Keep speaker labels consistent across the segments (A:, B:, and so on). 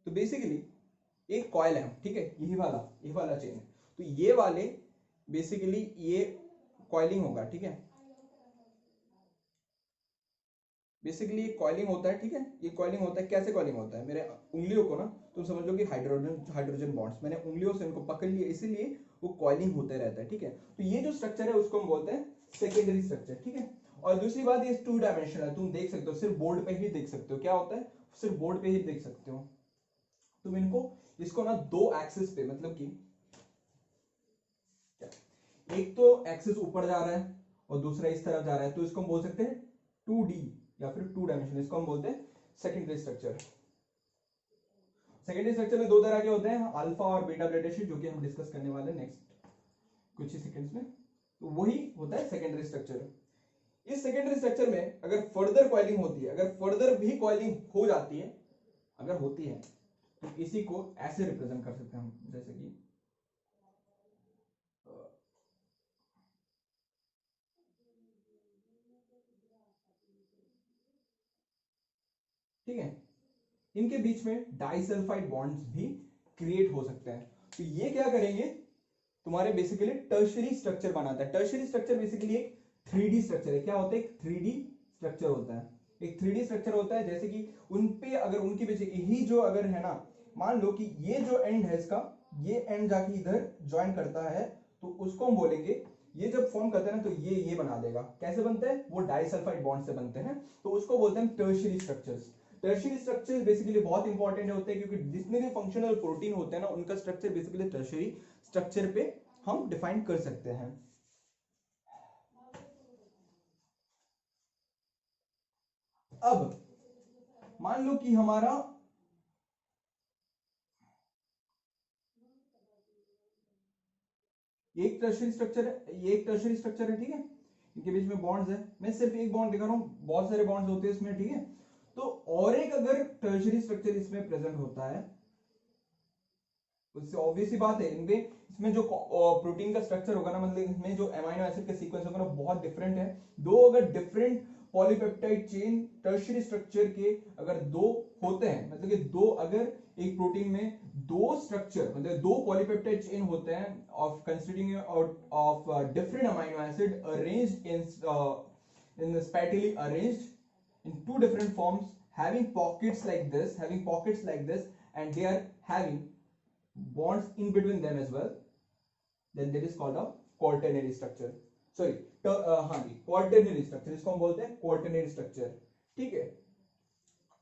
A: तो बेसिकली एक कॉइल है, ठीक है, यही वाला चेन है, तो ये वाले बेसिकली ये कॉइलिंग होगा, ठीक है, बेसिकली ये कॉइलिंग होता है, ठीक है, ये कॉइलिंग होता है। कैसे कॉइलिंग होता है, मेरे उंगलियों को ना तुम समझ लो कि हाइड्रोजन बॉन्ड्स, मैंने उंगलियों से इनको पकड़ लिया, इसीलिए वो कॉइलिंग होते रहता है, ठीक है। तो ये जो स्ट्रक्चर है उसको हम बोलते हैं सेकेंडरी स्ट्रक्चर, ठीक है। और दूसरी बात, ये 2 डायमेंशनल है, तुम देख सकते हो, सिर्फ बोर्ड पे ही देख सकते हो, क्या होता है, सिर्फ बोर्ड पे ही देख सकते हो तुम इनको, इसको ना 2 एक्सिस पे, मतलब कि एक तो एक्सिस ऊपर जा रहा है और दूसरा इस तरफ जा रहा है, तो इसको हम बोल सकते हैं 2D या फिर 2 डायमेंशन, इसको हम बोलते हैं सेकेंडरी स्ट्रक्चर। सेकेंडरी स्ट्रक्चर में 2 तरह के होते हैं, अल्फा और बीटा प्लेटेड शीट, जो कि हम डिस्कस करने वाले हैं नेक्स्ट कुछ ही सेकंड्स में। तो वही होता है सेकेंडरी स्ट्रक्चर। इस सेकेंडरी स्ट्रक्चर में अगर फर्दर कॉइलिंग होती है, अगर फर्दर भी कॉइलिंग हो जाती है, अगर होती है, तो इसी को ऐसे रिप्रेजेंट कर सकते हैं हम, जैसे कि ठीक है, इनके बीच में डाइसल्फाइड बॉन्ड्स भी क्रिएट हो सकते हैं। तो ये क्या करेंगे, तुम्हारे बेसिकली टर्शरी स्ट्रक्चर बनाता है। टर्शरी स्ट्रक्चर बेसिकली एक 3D स्ट्रक्चर है। क्या होता है, एक 3D स्ट्रक्चर होता है, एक 3D स्ट्रक्चर होता है, जैसे कि उनपे अगर उनके बीच यही जो अगर है ना, मान लो कि ये जो एंड है इसका, ये एंड जाके इधर ज्वाइन करता है, तो उसको हम बोलेंगे, ये जब फॉर्म करते हैं ना, तो ये बना देगा। कैसे बनते हैं, वो डाइसल्फाइड बॉन्ड से बनते हैं, तो उसको बोलते हैं tertiary structures. Tertiary structure basically बहुत इंपॉर्टेंट होते हैं, क्योंकि जितने भी फंक्शनल प्रोटीन होते हैं ना, उनका स्ट्रक्चर बेसिकली टर्शरी स्ट्रक्चर पे हम डिफाइन कर सकते हैं। अब मान लो कि हमारा एक टर्शरी स्ट्रक्चर है, ये एक टर्शरी स्ट्रक्चर है, ठीक है, इनके बीच में बॉन्ड्स है, मैं सिर्फ एक बॉन्ड दिखा रहा हूं, बहुत सारे बॉन्ड्स होते हैं इसमें, ठीक है। तो और एक अगर टर्शरी स्ट्रक्चर इसमें प्रेजेंट होता है, उससे ऑब्वियस ही बात है, इनमें इसमें जो प्रोटीन का स्ट्रक्चर होगा ना, मतलब इसमें जो अमीनो एसिड का सीक्वेंस होगा ना, बहुत डिफरेंट है। दो अगर different polypeptide chain tertiary structure के अगर दो होते हैं, मतलब कि दो अगर एक प्रोटीन में दो स्ट्रक्चर, मतलब दो पॉलीपेप्टाइड चेन होते हैं of consisting of different amino acid arranged in spatially arranged in two different forms, having pockets like this, and they are having bonds in between them as well, then that is called a quaternary structure. Sorry, हाँ जी, quaternary structure, इसको हम बोलते हैं quaternary structure, ठीक है।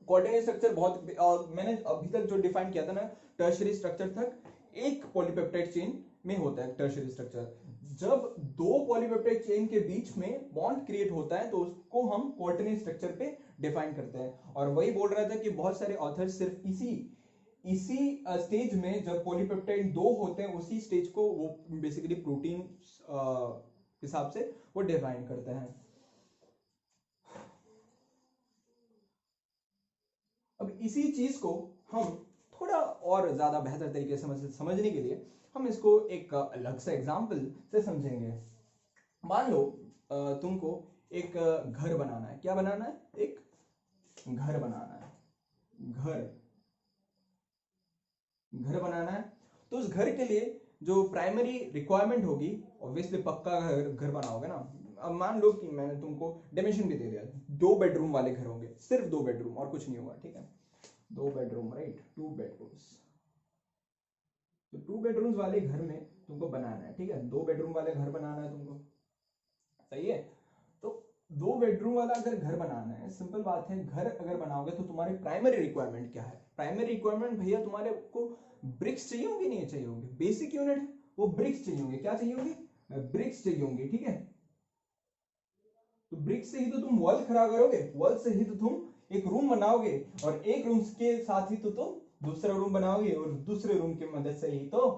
A: quaternary structure बहुत मैंने अभी तक जो डिफाइन किया था ना, टर्शरी स्ट्रक्चर तक एक पॉलीपेप्टाइड चेन में होता है टर्शरी स्ट्रक्चर। जब दो पॉलीपेप्टाइड चेन के बीच में बॉन्ड क्रिएट होता है, तो उसको हम क्वाटर्नरी स्ट्रक्चर पे डिफाइन करते हैं। और वही बोल रहा था कि बहुत सारे ऑथर सिर्फ इसी स्टेज में, जब पॉलीपेप्टाइड दो होते हैं, उसी स्टेज को वो बेसिकली प्रोटीन हिसाब से वो डिफाइन करते हैं। अब इसी चीज को हम थोड़ा और ज्यादा बेहतर तरीके से समझने के लिए हम इसको एक अलग से एग्जाम्पल से समझेंगे। मान लो तुमको एक घर बनाना है। क्या बनाना है, एक घर बनाना है, घर बनाना है। तो उस घर के लिए जो प्राइमरी रिक्वायरमेंट होगी, ऑब्वियसली पक्का घर बनाओगे ना। अब मान लो कि मैंने तुमको डायमेंशन भी दे दिया, 2 बेडरूम वाले घर होंगे, सिर्फ 2 बेडरूम और कुछ नहीं होगा, ठीक है, 2 बेडरूम, राइट, 2 बेडरूम्स। तो 2 बेडरूम्स वाले घर में तुमको बनाना है, ठीक है, 2 बेडरूम वाले घर बनाना है तुमको, सही है। तो 2 बेडरूम वाला अगर घर बनाना है, सिंपल बात है, घर अगर बनाओगे तो तुम्हारी प्राइमरी रिक्वायरमेंट क्या है, प्राइमरी रिक्वायरमेंट भैया तुम्हारे को ब्रिक्स चाहिए होंगे, नहीं चाहिए होंगे, बेसिक यूनिट वो ब्रिक्स चाहिए होंगे। क्या चाहिए होंगे, ब्रिक्स चाहिए होंगे, ठीक है। तो ब्रिक्स से ही तो तुम वॉल खड़ा करोगे, वॉल से ही तो तुम एक रूम बनाओगे, और एक रूम के साथ ही तो तुम दूसरा रूम बनाओगे, और दूसरे रूम की मदद से ही तो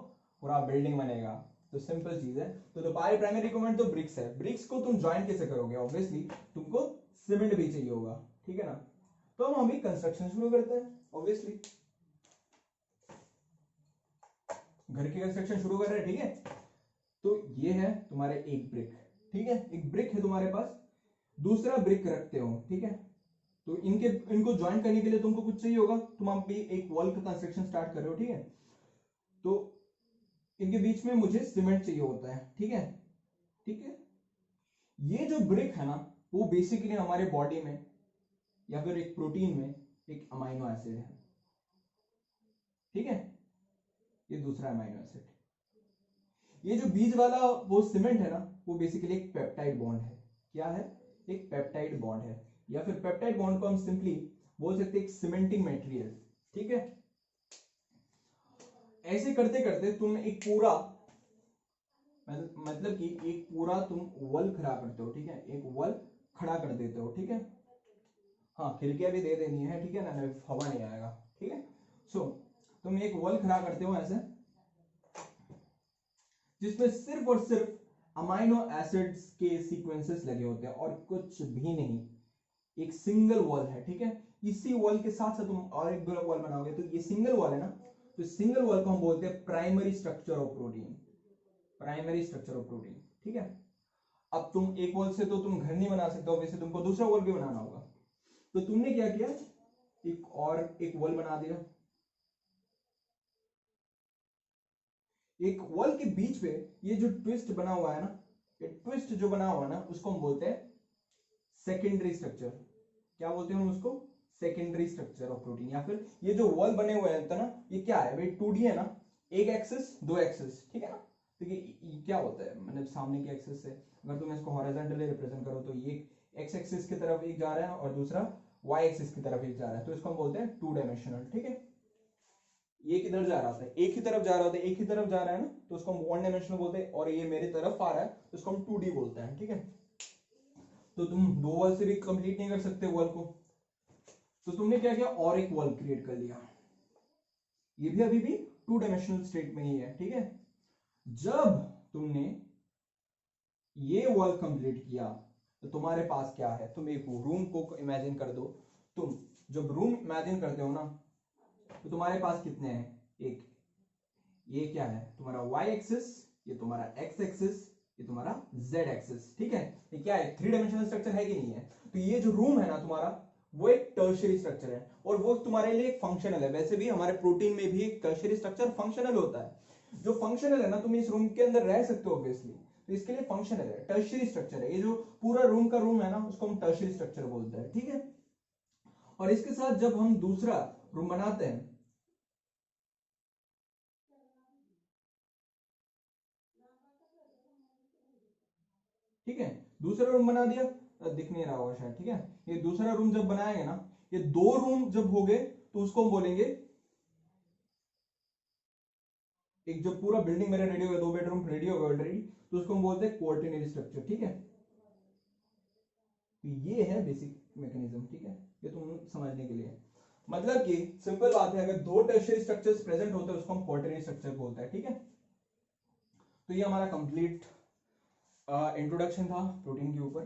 A: पूरा बिल्डिंग बनेगा। तो सिंपल चीज है। तो तुम्हारी प्राइमरी रिक्वायरमेंट तो ब्रिक्स है। ब्रिक्स को तुम ज्वाइन कैसे करोगे, ऑब्वियसली तुमको सीमेंट भी चाहिए होगा, ठीक है ना। तो हम अभी कंस्ट्रक्शन शुरू करते हैं, ऑब्वियसली घर की कंस्ट्रक्शन शुरू कर रहे हैं, ठीक है। तो ये है तुम्हारे एक ब्रिक, ठीक है, एक ब्रिक है तुम्हारे पास, दूसरा ब्रिक रखते हो, ठीक है। तो इनको ज्वाइन करने के लिए तुमको कुछ चाहिए होगा, तुम अभी एक वॉल का कंस्ट्रक्शन स्टार्ट कर रहे हो, ठीक है, तो इनके बीच में मुझे सीमेंट चाहिए होता है, ठीक है, ठीक है। ये जो ब्रिक है ना वो बेसिकली हमारे बॉडी में या फिर एक प्रोटीन में एक अमाइनो एसिड है, ठीक है, ये दूसरा अमाइनो एसिड। ये जो बीच वाला वो सीमेंट है ना वो बेसिकली एक पेप्टाइड बॉन्ड है। क्या है? एक पेप्टाइड बॉन्ड है, या फिर पेप्टाइड बॉन्ड को हम सिंपली बोल सकते हैं एक सीमेंटिंग मटेरियल, ठीक है। ऐसे करते करते तुम एक पूरा मतलब कि एक पूरा तुम वॉल खड़ा करते हो, ठीक है, एक वॉल खड़ा कर देते हो, ठीक है। हाँ, खिड़कियां भी दे देनी है, ठीक है ना, हवा नहीं आएगा, ठीक है। सो तुम एक वॉल खड़ा करते हो ऐसे, जिसमें सिर्फ और सिर्फ अमाइनो एसिड्स के सीक्वेंसेस लगे होते हैं और कुछ भी नहीं, एक सिंगल वॉल है, ठीक है। इसी वॉल के साथ साथ तुम और एक वॉल बनाओगे, तो ये सिंगल वॉल है ना, तो सिंगल वॉल को हम बोलते हैं primary structure of protein, primary structure of protein, ठीक है। अब तुम एक वॉल से तो तुम घर नहीं बना सकते हो, वैसे तुमको दूसरा वॉल भी बनाना होगा, तो तुमने क्या किया, एक वॉल बना दिया। एक वॉल के बीच में ये जो ट्विस्ट बना हुआ है ना, ये ट्विस्ट जो बना हुआ है ना उसको हम बोलते हैं सेकेंडरी स्ट्रक्चर। क्या बोलते हैं हम उसको? Secondary structure of protein. या फिर ये जो वॉल बने हुए हैं ना, ये क्या है भाई? 2D है ना, एक एक्सिस दो एक्सिस, ठीक है ना। तो ये क्या होता है, मतलब सामने की एक्सिस से अगर तुम इसको हॉरिजॉन्टली रिप्रेजेंट करो तो ये एक्स एक्सिस की तरफ एक जा रहा है और दूसरा वाई एक्सिस की तरफ एक जा रहा है, तो इसको हम बोलते हैं 2 डायमेंशनल, ठीक है। ये किधर जा रहा था? एक ही तरफ जा रहा होता है, एक ही तरफ जा रहा है ना, तो उसको हम 1 डायमेंशनल बोलते हैं, और ये मेरी तरफ आ रहा है तो उसको हम 2D बोलते हैं, ठीक है। तो तुम दो वॉल से भी कंप्लीट नहीं कर सकते वॉल को, तो तुमने क्या किया, और एक वॉल क्रिएट कर लिया। ये भी अभी भी 2 डायमेंशनल स्टेट में ही है, ठीक है। जब तुमने ये वॉल कंप्लीट किया तो तुम्हारे पास क्या है, तुम एक रूम को इमेजिन कर दो। तुम जब रूम इमेजिन करते हो ना तो तुम्हारे पास कितने हैं? एक, ये क्या है तुम्हारा y एक्सिस, ये तुम्हारा x एक्सिस, ये तुम्हारा z एक्सिस, ठीक है। ये क्या है? 3 डायमेंशनल स्ट्रक्चर है कि नहीं है? तो ये जो रूम है ना तुम्हारा, वो एक टर्शियरी स्ट्रक्चर है, और वो तुम्हारे लिए एक फंक्शनल है। वैसे भी हमारे प्रोटीन में भी एक टर्शियरी स्ट्रक्चर फंक्शनल होता है। जो फंक्शनल है ना, तुम इस रूम के अंदर रह सकते हो ऑब्वियसली, तो इसके लिए फंक्शनल है, टर्शियरी स्ट्रक्चर है। ये जो पूरा रूम का रूम है ना उसको हम टर्शियरी स्ट्रक्चर बोलते हैं, ठीक है। और इसके साथ जब हम दूसरा रूम बनाते हैं, ठीक है, दूसरा रूम बना दिया, दिख नहीं रहा होगा शायद, ठीक है। ये दूसरा रूम जब बनाएंगे ना, ये दो रूम जब हो गए तो उसको हम बोलेंगे, एक जब पूरा बिल्डिंग मेरा रेडी हो गया, 2 बेडरूम रेडी हो गया ऑलरेडी, तो उसको हम बोलते हैं क्वार्टिनरी स्ट्रक्चर, ठीक है। तो ये है बेसिक मैकेनिज्म, ठीक है, ये तुम समझने के लिए, मतलब कि सिंपल बात है, अगर दो टर्शियरी स्ट्रक्चर्स प्रेजेंट होते हैं उसको हम क्वार्टिनरी स्ट्रक्चर बोलते हैं, ठीक है। तो ये हमारा कंप्लीट इंट्रोडक्शन था प्रोटीन के ऊपर।